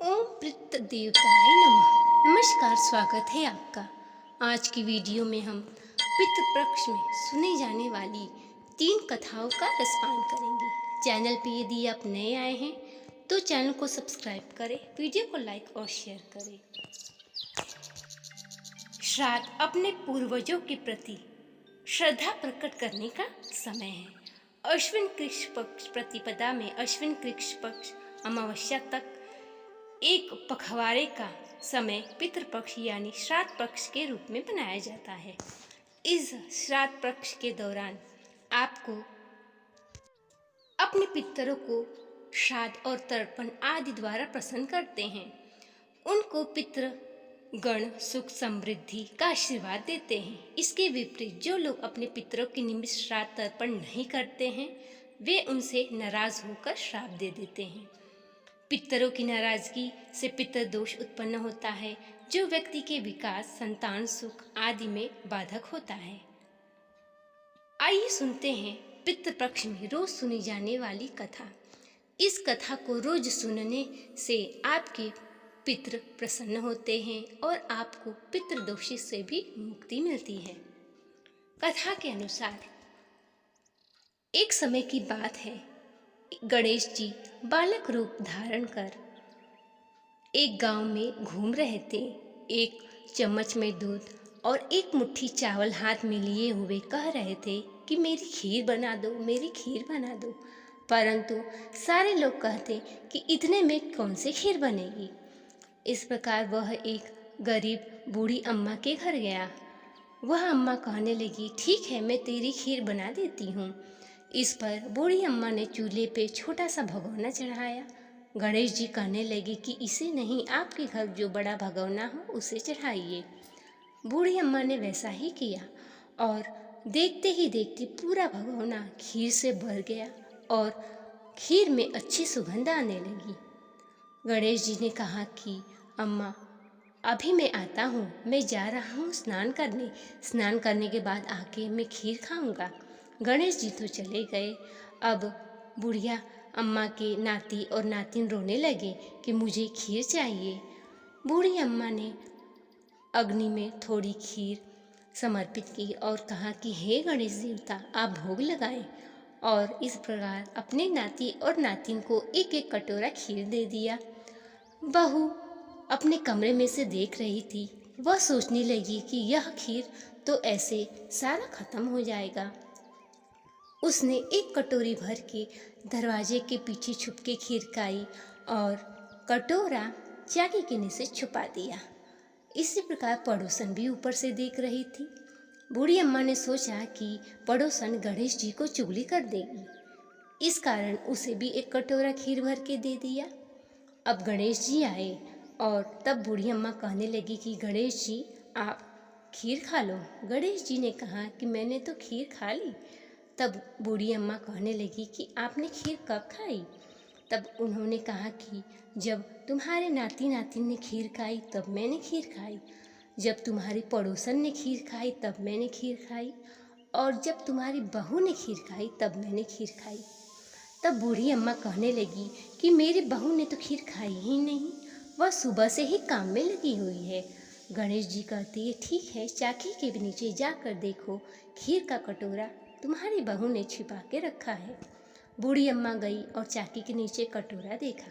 ओम पितृ देवताय नमः। नमस्कार, स्वागत है आपका। आज की वीडियो में हम पितृपक्ष में सुनी जाने वाली 3 कथाओं का रसपान करेंगे। चैनल पे यदि आप नए आए हैं तो चैनल को सब्सक्राइब करें, वीडियो को लाइक और शेयर करें। श्राद्ध अपने पूर्वजों के प्रति श्रद्धा प्रकट करने का समय है। अश्विन कृष्ण पक्ष प्रतिपदा में अश्विन कृष्ण पक्ष अमावस्या तक एक पखवाड़े का समय पितृपक्ष यानी श्राद्ध पक्ष के रूप में मनाया जाता है। इस श्राद्ध पक्ष के दौरान आपको अपने पितरों को श्राद्ध और तर्पण आदि द्वारा प्रसन्न करते हैं। उनको पितृ गण सुख समृद्धि का आशीर्वाद देते हैं। इसके विपरीत जो लोग अपने पितरों के निमित्त श्राद्ध तर्पण नहीं करते हैं वे उनसे नाराज होकर श्राप दे देते हैं। पितरों की नाराजगी से पितृ दोष उत्पन्न होता है, जो व्यक्ति के विकास, संतान सुख आदि में बाधक होता है। आइए सुनते हैं पितृपक्ष में रोज सुनी जाने वाली कथा। इस कथा को रोज सुनने से आपके पितृ प्रसन्न होते हैं और आपको पितृदोष से भी मुक्ति मिलती है। कथा के अनुसार एक समय की बात है, गणेश जी बालक रूप धारण कर एक गांव में घूम रहे थे। एक चम्मच में दूध और एक मुट्ठी चावल हाथ में लिए हुए कह रहे थे कि मेरी खीर बना दो, मेरी खीर बना दो। परंतु सारे लोग कहते कि इतने में कौन सी खीर बनेगी। इस प्रकार वह एक गरीब बूढ़ी अम्मा के घर गया। वह अम्मा कहने लगी, ठीक है, मैं तेरी खीर बना देती हूँ। इस पर बूढ़ी अम्मा ने चूल्हे पे छोटा सा भगोना चढ़ाया। गणेश जी कहने लगे कि इसे नहीं, आपके घर जो बड़ा भगोना हो उसे चढ़ाइए। बूढ़ी अम्मा ने वैसा ही किया और देखते ही देखते पूरा भगोना खीर से भर गया और खीर में अच्छी सुगंध आने लगी। गणेश जी ने कहा कि अम्मा, अभी मैं आता हूँ, मैं जा रहा हूँ स्नान करने। स्नान करने के बाद आके मैं खीर खाऊंगा। गणेश जी तो चले गए। अब बुढ़िया अम्मा के नाती और नातिन रोने लगे कि मुझे खीर चाहिए। बूढ़ी अम्मा ने अग्नि में थोड़ी खीर समर्पित की और कहा कि हे गणेश देवता, आप भोग लगाएं। और इस प्रकार अपने नाती और नातिन को एक एक कटोरा खीर दे दिया। बहू अपने कमरे में से देख रही थी। वह सोचने लगी कि यह खीर तो ऐसे सारा खत्म हो जाएगा। उसने एक कटोरी भर के दरवाजे के पीछे छुप के खीर खाई और कटोरा चाकी के नीचे छुपा दिया। इसी प्रकार पड़ोसन भी ऊपर से देख रही थी। बूढ़ी अम्मा ने सोचा कि पड़ोसन गणेश जी को चुगली कर देगी, इस कारण उसे भी एक कटोरा खीर भर के दे दिया। अब गणेश जी आए और तब बूढ़ी अम्मा कहने लगी कि गणेश जी, आप खीर खा लो। गणेश जी ने कहा कि मैंने तो खीर खा ली। तब बूढ़ी अम्मा कहने लगी कि आपने खीर कब खाई। तब उन्होंने कहा कि जब तुम्हारे नाती नातिन ने खीर खाई तब मैंने खीर खाई, जब तुम्हारी पड़ोसन ने खीर खाई तब मैंने खीर खाई, और जब तुम्हारी बहू ने खीर खाई तब मैंने खीर खाई। तब बूढ़ी अम्मा कहने लगी कि मेरी बहू ने तो खीर खाई ही नहीं, वह सुबह से ही काम में लगी हुई है। गणेश जी कहते हैं, ठीक है, चाकी के नीचे जाकर देखो, खीर का कटोरा तुम्हारी बहू ने छिपा के रखा है। बूढ़ी अम्मा गई और चाकी के नीचे कटोरा देखा।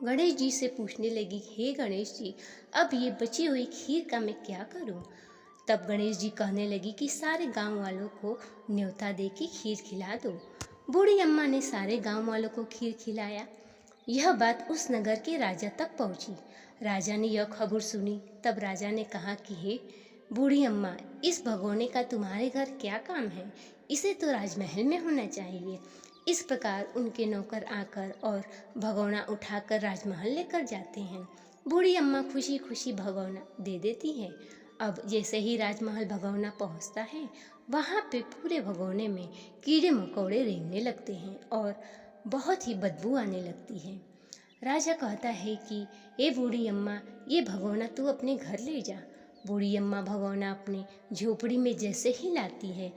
गणेश जी से पूछने लगी, हे गणेश जी, अब ये बची हुई खीर का मैं क्या करूं? तब गणेश जी कहने लगी कि सारे गांव वालों को न्योता दे के खीर खिला दो। बूढ़ी अम्मा ने सारे गांव वालों को खीर खिलाया। यह बात उस नगर के राजा तक पहुंची। राजा ने यह खबर सुनी। तब राजा ने कहा कि हे बूढ़ी अम्मा, इस भगोने का तुम्हारे घर क्या काम है? इसे तो राजमहल में होना चाहिए। इस प्रकार उनके नौकर आकर और भगोना उठाकर राजमहल लेकर जाते हैं। बूढ़ी अम्मा खुशी खुशी भगोना दे देती है। अब जैसे ही राजमहल भगोना पहुंचता है, वहाँ पे पूरे भगोने में कीड़े मकोड़े रेंगने लगते हैं और बहुत ही बदबू आने लगती है। राजा कहता है कि ए बूढ़ी अम्मा, ये भगोना तू अपने घर ले जा। बूढ़ी अम्मा भगोना अपने झोपड़ी में जैसे ही लाती है,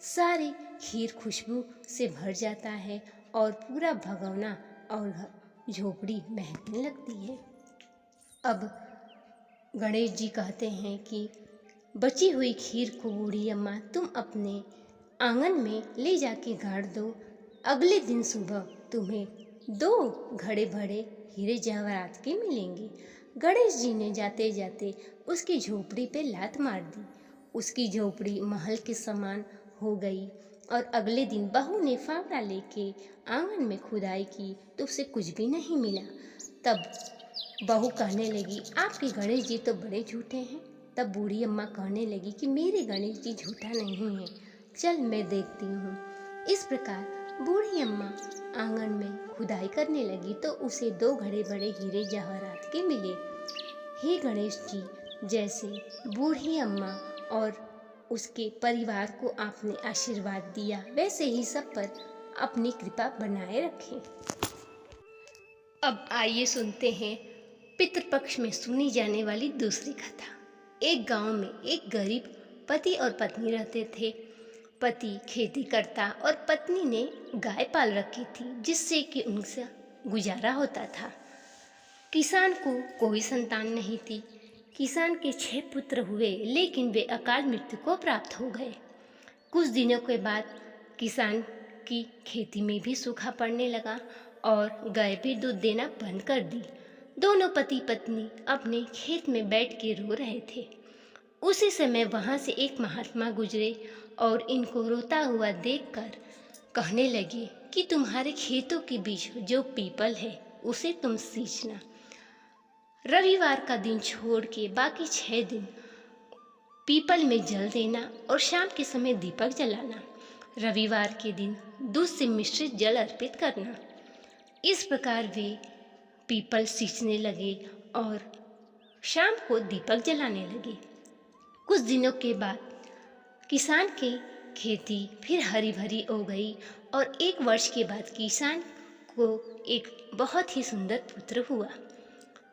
सारी खीर खुशबू से भर जाता है और पूरा भगोना और झोपड़ी महकने लगती है। अब गणेश जी कहते हैं कि बची हुई खीर को बूढ़ी अम्मा तुम अपने आंगन में ले जाके गाड़ दो। अगले दिन सुबह तुम्हें 2 घड़े भरे हीरे जवाहरात के मिलेंगे। गणेश जी ने जाते जाते उसकी झोपड़ी पे लात मार दी। उसकी झोपड़ी महल के समान हो गई और अगले दिन बहू ने फावड़ा लेके आंगन में खुदाई की तो उसे कुछ भी नहीं मिला। तब बहू कहने लगी, आपके गणेश जी तो बड़े झूठे हैं। तब बूढ़ी अम्मा कहने लगी कि मेरे गणेश जी झूठा नहीं है, चल मैं देखती हूँ। इस प्रकार बूढ़ी अम्मा आंगन में खुदाई करने लगी तो उसे 2 घड़े बड़े हीरे जवाहरात के मिले। हे गणेश जी, जैसे बूढ़ी अम्मा और उसके परिवार को आपने आशीर्वाद दिया वैसे ही सब पर अपनी कृपा बनाए रखें। अब आइए सुनते हैं पितृपक्ष में सुनी जाने वाली दूसरी कथा। एक गांव में एक गरीब पति और पत्नी रहते थे। पति खेती करता और पत्नी ने गाय पाल रखी थी जिससे कि उनसे गुजारा होता था। किसान को कोई संतान नहीं थी। किसान के 6 पुत्र हुए लेकिन वे अकाल मृत्यु को प्राप्त हो गए। कुछ दिनों के बाद किसान की खेती में भी सूखा पड़ने लगा और गाय भी दूध देना बंद कर दी। दोनों पति पत्नी अपने खेत में बैठ के रो रहे थे। उसी समय वहाँ से एक महात्मा गुजरे और इनको रोता हुआ देखकर कहने लगे कि तुम्हारे खेतों के बीच जो पीपल है उसे तुम सींचना। रविवार का दिन छोड़ के बाकी 6 दिन पीपल में जल देना और शाम के समय दीपक जलाना। रविवार के दिन दूध से मिश्रित जल अर्पित करना। इस प्रकार वे पीपल सींचने लगे और शाम को दीपक जलाने लगे। कुछ दिनों के बाद किसान की खेती फिर हरी भरी हो गई और 1 वर्ष के बाद किसान को एक बहुत ही सुंदर पुत्र हुआ।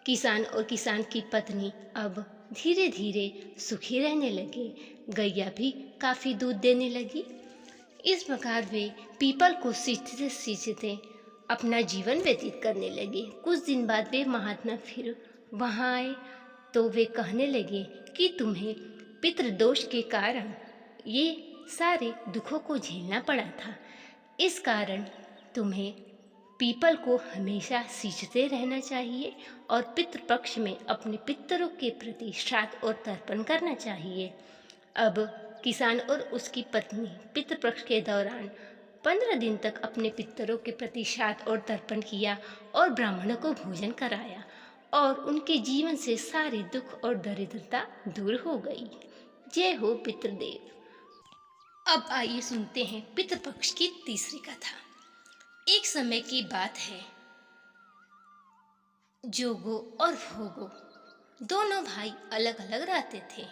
किसान और किसान की पत्नी अब धीरे धीरे सुखी रहने लगे। गैया भी काफ़ी दूध देने लगी। इस प्रकार वे पीपल को सींचते सींचते अपना जीवन व्यतीत करने लगे। कुछ दिन बाद वे महात्मा फिर वहाँ आए तो वे कहने लगे कि तुम्हें पितृदोष के कारण ये सारे दुखों को झेलना पड़ा था। इस कारण तुम्हें पीपल को हमेशा सींचते रहना चाहिए और पितृपक्ष में अपने पितरों के प्रति श्राद्ध और तर्पण करना चाहिए। अब किसान और उसकी पत्नी पितृपक्ष के दौरान 15 दिन तक अपने पितरों के प्रति श्राद्ध और तर्पण किया और ब्राह्मणों को भोजन कराया और उनके जीवन से सारे दुख और दरिद्रता दूर हो गई। जय हो पितृदेव। अब आइए सुनते हैं पितृपक्ष की तीसरी कथा। एक समय की बात है, जोगो और भोगो दोनों भाई अलग अलग रहते थे।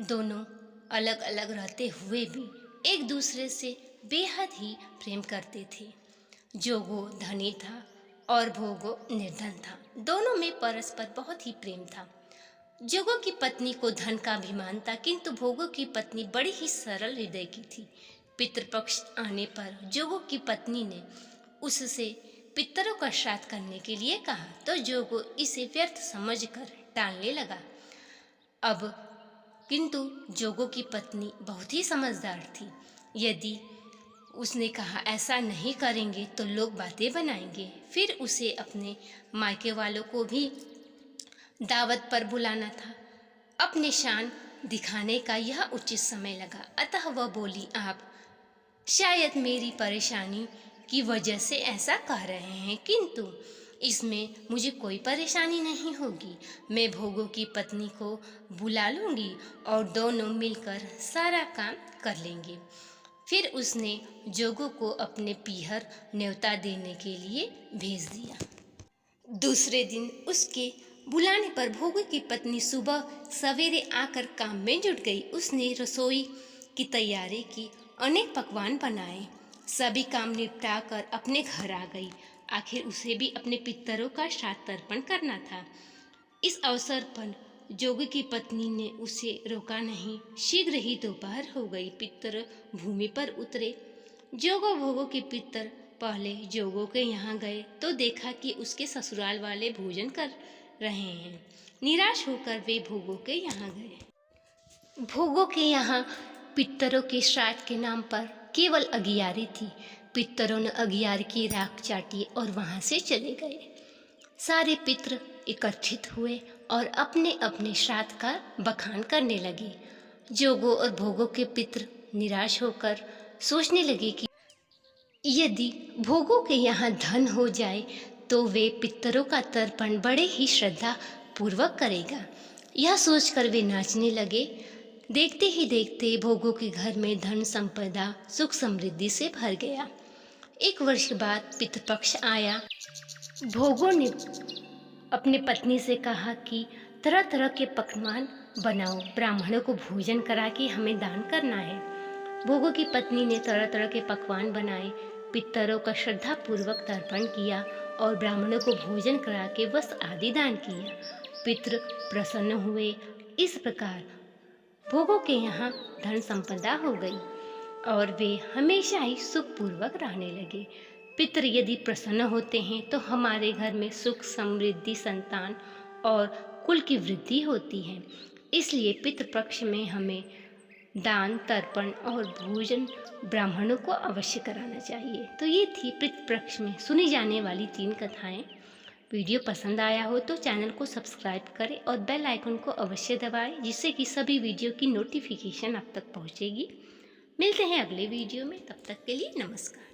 दोनों अलग अलग रहते हुए भी एक दूसरे से बेहद ही प्रेम करते थे। जोगो धनी था और भोगो निर्धन था। दोनों में परस्पर बहुत ही प्रेम था। जोगो की पत्नी को धन का अभिमान था किंतु भोगो की पत्नी बड़ी ही सरल हृदय की थी। पितृपक्ष आने पर जोगो की पत्नी ने उससे पितरों का श्राद्ध करने के लिए कहा तो जोगो इसे व्यर्थ समझकर टालने लगा। अब किंतु जोगो की पत्नी बहुत ही समझदार थी। यदि उसने कहा ऐसा नहीं करेंगे तो लोग बातें बनाएंगे, फिर उसे अपने मायके वालों को भी दावत पर बुलाना था। अपने शान दिखाने का यह उचित समय लगा। अतः वह बोली, आप शायद मेरी परेशानी की वजह से ऐसा कह रहे हैं किंतु इसमें मुझे कोई परेशानी नहीं होगी। मैं भोगो की पत्नी को बुला लूँगी और दोनों मिलकर सारा काम कर लेंगे। फिर उसने जोगो को अपने पीहर न्योता देने के लिए भेज दिया। दूसरे दिन उसके बुलाने पर भोगो की पत्नी सुबह सवेरे आकर काम में जुट गई। उसने रसोई की तैयारी की, अनेक पकवान बनाए, सभी काम निपटा कर अपने घर आ गई। आखिर उसे भी अपने पितरों का श्राद्ध तर्पण करना था। इस अवसर पर जोगी की पत्नी ने उसे रोका नहीं। शीघ्र ही दोपहर हो गई। पितर भूमि पर उतरे। जोगो भोगो के पितर पहले जोगो के यहाँ गए तो देखा कि उसके ससुराल वाले भोजन कर रहे हैं। निराश होकर वे भोगो के यहाँ गए। भोगो के यहाँ पितरों के श्राद्ध के नाम पर केवल अगियारी थी। पितरों ने अगियार की राख चाटी और वहाँ से चले गए। सारे पितर एकत्रित हुए और अपने अपने श्राद्ध का बखान करने लगे। जोगो और भोगो के पितर निराश होकर सोचने लगे कि यदि भोगो के यहाँ धन हो जाए तो वे पितरों का तर्पण बड़े ही श्रद्धा पूर्वक करेगा। यह सोचकर वे नाचने लगे। देखते ही देखते भोगो के घर में धन संपदा सुख समृद्धि से भर गया। 1 वर्ष बाद पितृपक्ष आया। भोगो ने अपने पत्नी से कहा कि तरह तरह के पकवान बनाओ, ब्राह्मणों को भोजन करा के हमें दान करना है। भोगो की पत्नी ने तरह तरह के पकवान बनाए, पितरों का श्रद्धा पूर्वक तर्पण किया और ब्राह्मणों को भोजन करा के वस्त्र आदि दान किया। पितृ प्रसन्न हुए। इस प्रकार भोगो के यहाँ धन संपदा हो गई और वे हमेशा ही सुखपूर्वक रहने लगे। पितृ यदि प्रसन्न होते हैं तो हमारे घर में सुख समृद्धि संतान और कुल की वृद्धि होती है। इसलिए पितृपक्ष में हमें दान तर्पण और भोजन ब्राह्मणों को अवश्य कराना चाहिए। तो ये थी पितृपक्ष में सुनी जाने वाली 3 कथाएं। वीडियो पसंद आया हो तो चैनल को सब्सक्राइब करें और बेल आइकन को अवश्य दबाएं, जिससे कि सभी वीडियो की नोटिफिकेशन आप तक पहुंचेगी। मिलते हैं अगले वीडियो में, तब तक के लिए नमस्कार।